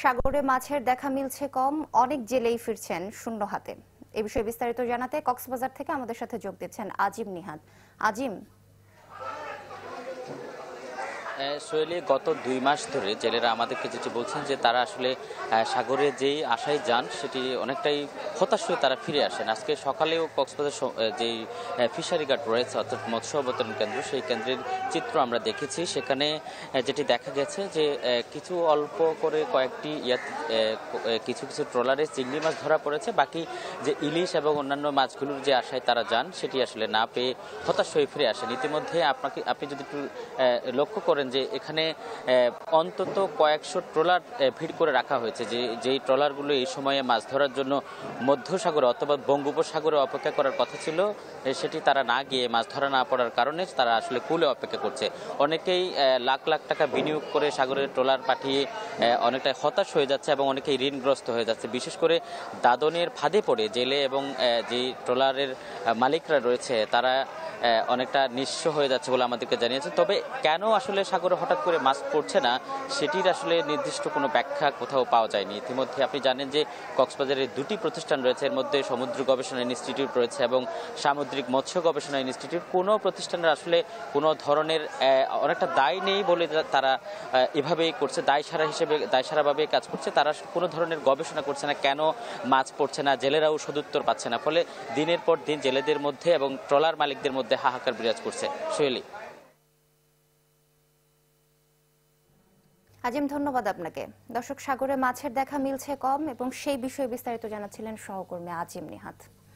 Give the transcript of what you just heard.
সাগরে মাছের দেখা মিলছে কম, অনেক জেলেই ফিরছেন শূন্য হাতে। এই বিষয়ে বিস্তারিত জানাতে কক্সবাজার থেকে আমাদের সাথে যোগ দিচ্ছেন আজিম নিহাদ। আজিম, শৈলী গত 2 মাস ধরে জেলেরা আমাদেরকে যেটি বলছেন যে তারা আসলে সাগরে যেই আশায় যান সেটি অনেকটাই হতাশ হয়ে তারা ফিরে আসেন। আজকে সকালেও কক্সবাজার যেই ফিশারি ঘাট রয়েছে অর্থাৎ মৎস্য অবতরণ কেন্দ্র, সেই কেন্দ্রের চিত্র আমরা দেখেছি। সেখানে যেটি দেখা গেছে যে কিছু অল্প করে কয়েকটি কিছু কিছু ট্রলারে চিংড়ি মাছ ধরা পড়েছে, বাকি যে ইলিশ এবং অন্যান্য মাছগুলোর যে আশায় তারা যান সেটি আসলে না পেয়ে হতাশ হয়ে ফিরে আসেন। ইতিমধ্যে আপনি যদি একটু লক্ষ্য করেন যে এখানে অন্তত কয়েকশো ট্রলার ভিড় করে রাখা হয়েছে, যেই ট্রলারগুলো এই সময়ে মাছ ধরার জন্য মধ্যসাগরে অথবা বঙ্গোপসাগরে অপেক্ষা করার কথা ছিল, সেটি তারা না গিয়ে মাছ ধরা না পড়ার কারণে তারা আসলে কুলে অপেক্ষা করছে। অনেকেই লাখ লাখ টাকা বিনিয়োগ করে সাগরের ট্রলার পাঠিয়ে অনেকটাই হতাশ হয়ে যাচ্ছে এবং অনেকেই ঋণগ্রস্ত হয়ে যাচ্ছে। বিশেষ করে দাদনের ফাঁদে পড়ে জেলে এবং যে ট্রলারের মালিকরা রয়েছে তারা অনেকটা নিঃস্ব হয়ে যাচ্ছে বলে আমাদেরকে জানিয়েছে। তবে কেন আসলে সাগরে হঠাৎ করে মাছ পড়ছে না সেটির আসলে নির্দিষ্ট কোনো ব্যাখ্যা কোথাও পাওয়া যায়নি। ইতিমধ্যে আপনি জানেন যে কক্সবাজারে 2টি প্রতিষ্ঠান রয়েছে, এর মধ্যে সমুদ্র গবেষণা ইনস্টিটিউট রয়েছে এবং সামুদ্রিক মৎস্য গবেষণা ইনস্টিটিউট। কোনো প্রতিষ্ঠানের আসলে কোনো ধরনের অনেকটা দায় নেই বলে তারা এভাবেই করছে, দায়সারাভাবে কাজ করছে। তারা কোনো ধরনের গবেষণা করছে না কেন মাছ পড়ছে না, জেলেরাও সদুত্তর পাচ্ছে না। ফলে দিনের পর দিন জেলেদের মধ্যে এবং ট্রলার মালিকদের মধ্যে হাহাকার বিরাজ করছে। শৈলী। আজিম, ধন্যবাদ আপনাকে। দর্শক, সাগরে মাছের দেখা মিলছে কম এবং সেই বিষয়ে বিস্তারিত জানাচ্ছিলেন সহকর্মী আজিম নিহাদ।